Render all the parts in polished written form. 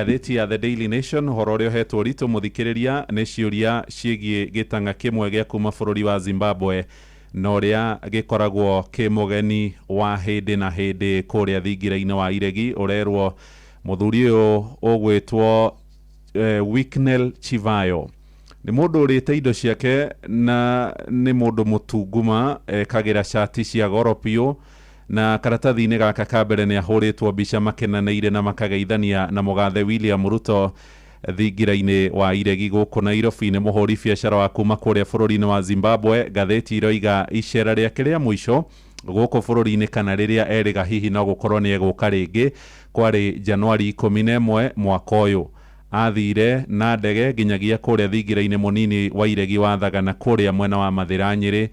Gatheti ya The Daily Nation horo rĩo hetwo rito muthikiriria nĩ ciũria ciĩgiĩ gĩtang'a kĩmwe gĩa kuma bũrũri wa Zimbabwe na ũrĩa gĩkoragwo kĩmũgeni wa hĩndĩ na hĩndĩ kũrĩa thingira-inĩ wa iregi. Ũrerwo mũthuri ũyũ ũgwĩtwo Wicknell Chivayo nĩ mũndũ ũrĩte indo ciake na nĩ mũndũ mũtunguma, kagira shati cia goro biũ, na karatathi-inĩ gaka ka mbere nĩ ahũrĩtwo mbica makenanĩire na makageithania na mũgathe William Ruto thingira-inĩ wa iregi gũkũ Nairobi. Nĩ mũhũri biacara wa kuma kũrĩa bũrũri-inĩ wa Zimbabwe. Gatheti iroiga icera rĩake rĩa mũico gũkũ bũrũri-inĩ kana rĩrĩa erĩga hihi no gũkorwo nĩ egũka rĩngĩ kwarĩ Januari 11 mwaka ũyũ. Athire na ndege nginyagia kũrĩa thingira-inĩ mũnini wa iregi wa Thagana kũrĩa mwena wa Mathĩra Nyĩrĩ,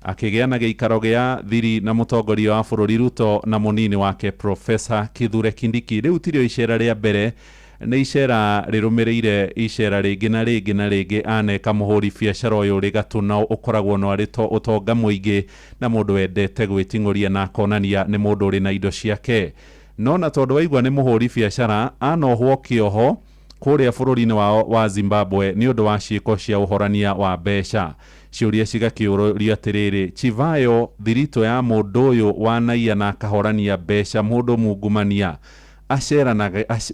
akĩgĩa na gĩikaro gĩa thiri na mũtongoria wa bũrũri Ruto na mũnini wake Profesa Kithure Kindiki. Rĩu tirio icera rĩa mbere, nĩ icera rĩrũmĩrĩire icera rĩngĩ na rĩngĩ na rĩngĩ aneka mũhũri biacara ũyũ rĩ gatũ na ũkoragwo no arĩ ũtonga mũingĩ na mũndũ wendete gwĩting'ũria na akonania nĩ mũndũ ũrĩ na indo ciake. No na tondũ waigua nĩ mũhũri biacara anohwo kĩoho kũrĩa bũrũri-inĩ wa Zimbabwe nĩ ũndũ wa ciĩko cia ũhorania wa mbeca. Ciũria cigakĩũria atĩrĩrĩ, Chivayo thirito ya mũndũ ũyũ wanaiya na akahorania mbeca, mũndũ mungumania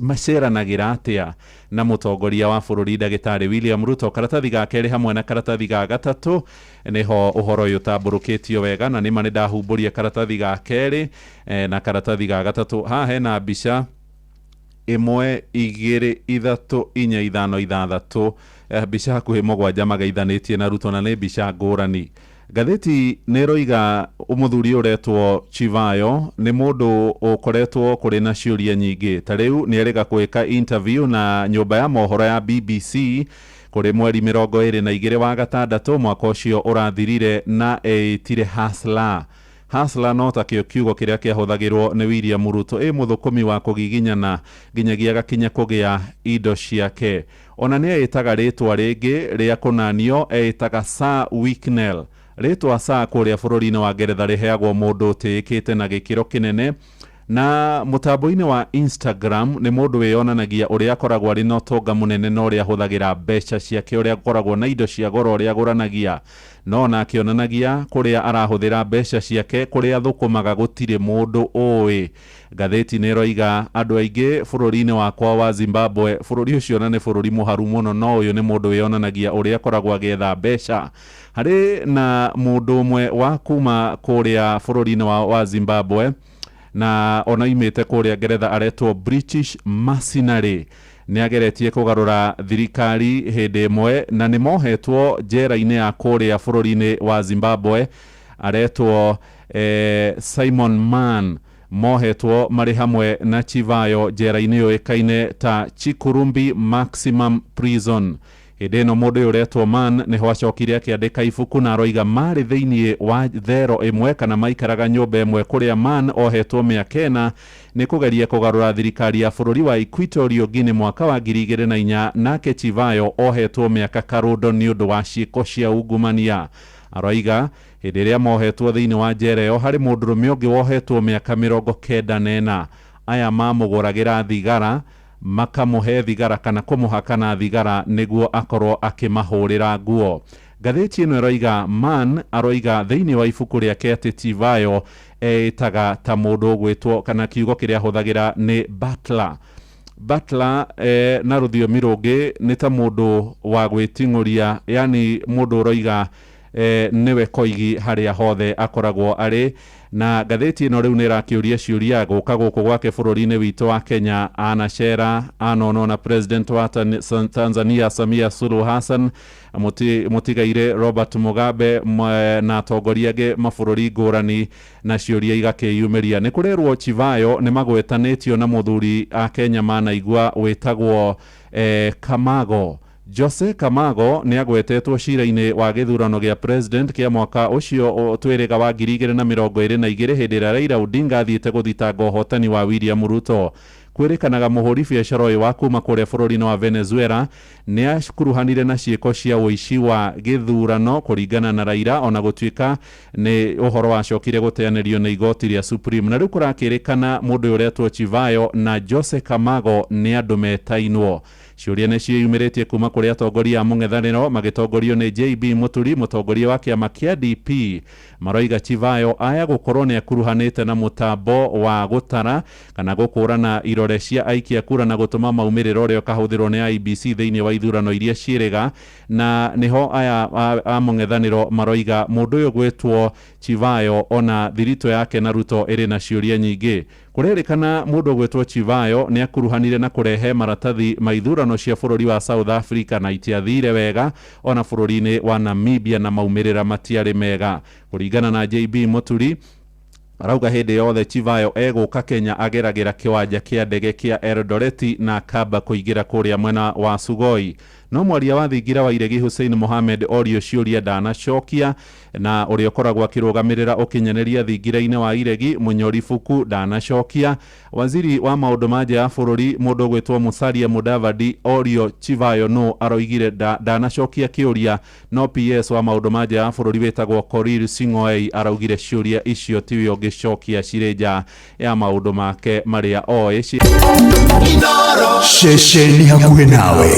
maceranagĩra atĩa na mũtongoria wa bũrũri ndagĩtarĩ William Ruto? Karatathi ga kerĩ hamwe na karatathi ga gatatũ nĩho ũhoro ũyũ ũtambũrũkĩtio wega, na nĩma nĩ ndahumbũria karatathi ga kerĩ na karatathi ga gatatũ. Haha hena mbica 1 2 3 4 5 6 mbica hakuhĩ mũgwanja magaithanĩtie na Ruto na nĩ mbica ngũrani. Gatheti nĩ roiga mũthuri ũretwo Chivayo nĩ mũndũ ũkoretwo kũrĩ na ciũria nyingĩ. Ta rĩu nĩ erĩga gwĩka interview na nyũmba ya mohoro ya BBC kũrĩ mweri 22 wa gatandatũ mwaka ũcio ũrathirire na eitire Hustler. Hustler no takĩo kiugo kĩrĩa kĩahũthagĩrwo nĩ William Ruto mũthũkũmi wa kũgiginyana nginyagia gakinya kũgĩa indo ciake. Ona nĩ eĩtaga rĩtwa rĩngĩ rĩa kũnanio, eĩtaga Sir Wicknell. Rĩtwa Sir kũrĩa bũrũri-inĩ wa Ngeretha rĩheagwo mũndũ ũtĩĩkĩte na gĩkĩro kĩnene, na mũtambo-inĩ wa Instagram nĩ mũndũ wĩyonanagia ũrĩa akoragwo arĩ na ũtonga mũnene na ũrĩa ahũthagĩra mbeca ciake, ũrĩa akoragwo na indo cia goro ũrĩa agũranagia, no na akĩonanagia kũrĩa arahũthĩra mbeca ciake, kũrĩa athũkũmaga gũtirĩ mũndũ ũĩ. Gatheti nĩ roiga andũ aingĩ bũrũri-inĩ wakwa wa Zimbabwe, bũrũri ũcio na nĩ bũrũri mũharu mũno, no ũyũ nĩ mũndũ wĩyonanagia ũrĩa akoragwo agĩetha mbeca. Harĩ na mũndũ ũmwe wa kuma kũrĩa bũrũri-inĩ wa Zimbabwe na ona imĩte kũrĩa Ngeretha aretwo British Mercenary. Nĩ ageretie kũgarũra thirikari hĩndĩ ĩmwe na nĩ mohetwo njera-inĩ ya kũrĩa bũrũri-inĩ wa Zimbabwe. Aretwo Simon Mann, mohetwo marĩ hamwe na Chivayo njera-inĩ yoĩkaine ta Chikurumbi Maximum Prison. Hĩndĩ ĩno mũndũ ũyũ ũretwo Mann nĩho acokire akĩandĩka ibuku na aroiga marĩ thĩinĩ wa thero ĩmwe kana maikaraga nyũmba ĩmwe kũrĩa Mann ohetwo mĩaka 4 nĩ kũgeria kũgarũra thirikari ya bũrũri wa Equatorial Guinea mwaka wa 2004, nake Chivayo ohetwo mĩaka karũndo nĩ ũndũ wa ciĩko cia ungumania. Aroiga hĩndĩ ĩrĩa mohetwo thĩinĩ wa njera ĩyo harĩ mũndũrũme ũngĩ wohetwo mĩaka 94. Aya mamũgũragĩra thigara, makamũhe thigara kana kũmũhaka na thigara nĩguo akorwo akĩmahũrĩra nguo. Gatheti ĩno ĩroiga Mann aroiga thĩinĩ wa ibuku rĩake atĩ Chivayo eĩtaga ta mũndũ ũgwĩtwo kana kiugo kĩrĩa ahũthagĩra nĩ butler. Butler na rũthiomi rũngĩ nĩ ta mũndũ wa gwĩting'ũria, yani mũndũ ũroiga nĩwe koigi harĩa hothe akoragwo arĩ. Na gatheti ĩno rĩu nĩ ĩrakĩũria ciũria gũka gũkũ gwake bũrũri-inĩ witũ wa Kenya, anacera anono na president wa Tanzania Samia Suluhu Hassan, mũtigaire Robert Mugabe na atongoria angĩ mabũrũri ngũrani, na ciũria igakĩyumĩria. Nĩ kũrerwo Chivayo nĩ magwetanĩtio na mũthuri a Kenya manaigua wĩtagwo Kamago. Jose Kamago nĩ agwetetwo cira-inĩ wa gĩthurano gĩa president kĩa mwaka ũcio twĩrĩga wa 2022 hĩndĩ ĩrĩa Raila Odinga athiĩte gũthitanga ũhotani wa William Ruto. kwirikanaga muhuri biacara uyu wa kuma kuria bururi-ini wa Venezuela ni akuruhanire na ciiko cia uici wa githurano kuringana na Raila, ona gutuika ni uhoro wacokire guteanirio na igoti ria Supreme. Na riu kurakirikana mundu uretwo Chivayo na Jose Kamago ni andu metainwo. Ciuria ni ciumiritie kuma kuri atongoria a mung'ethaniro magitongorio ni JB Muturi, mutongoria wa kiama kia DP. Maroiga Chivayo aya gukorwo ni akuruhanite na mutambo wa gutara kana gukurana irore cia aikia kura na gutuma maumiriro rio kahuthirwo ni IBC thiini wa ithurano iria ciiriga, na niho aya a mung'ethaniro maroiga mundu uyu gwitwo Chivayo ona thirito yake na Ruto iri na ciuria nyingi. Kurerikana mundu gwitwo Chivayo ni akuruhanire na kurehe maratathi ma ithurano cia bururi wa South Africa na itiathire wega ona bururi-ini wa Namibia na maumirira matiari mega. Kuringana na JB Muturi, arauga hindi yothe Chivayo eguka Kenya ageragira kiwanja kia ndege kia Eldoreti na akamba kuingira kuria mwena wa Sugoi. No mwaria wa thingira wa Iregi Hussein Mohamed orio ciuria ndanacokia, na uria ukoragwo akirugamirira ukinyaneria thingira-ini wa Iregi Munyori Fuku ndanacokia. Waziri wa maundu ma nja ya bururi mundu gwitwo Musalia Mudavadi orio Chivayo no aroigire ndanacokia kiuria, no PS wa maundu ma nja ya bururi wetagwo Korir Sing'oei araugire ciuria icio tiwe ungicokia ciri nja ya maundu make maria oe. Shesheni hakuhe nawe.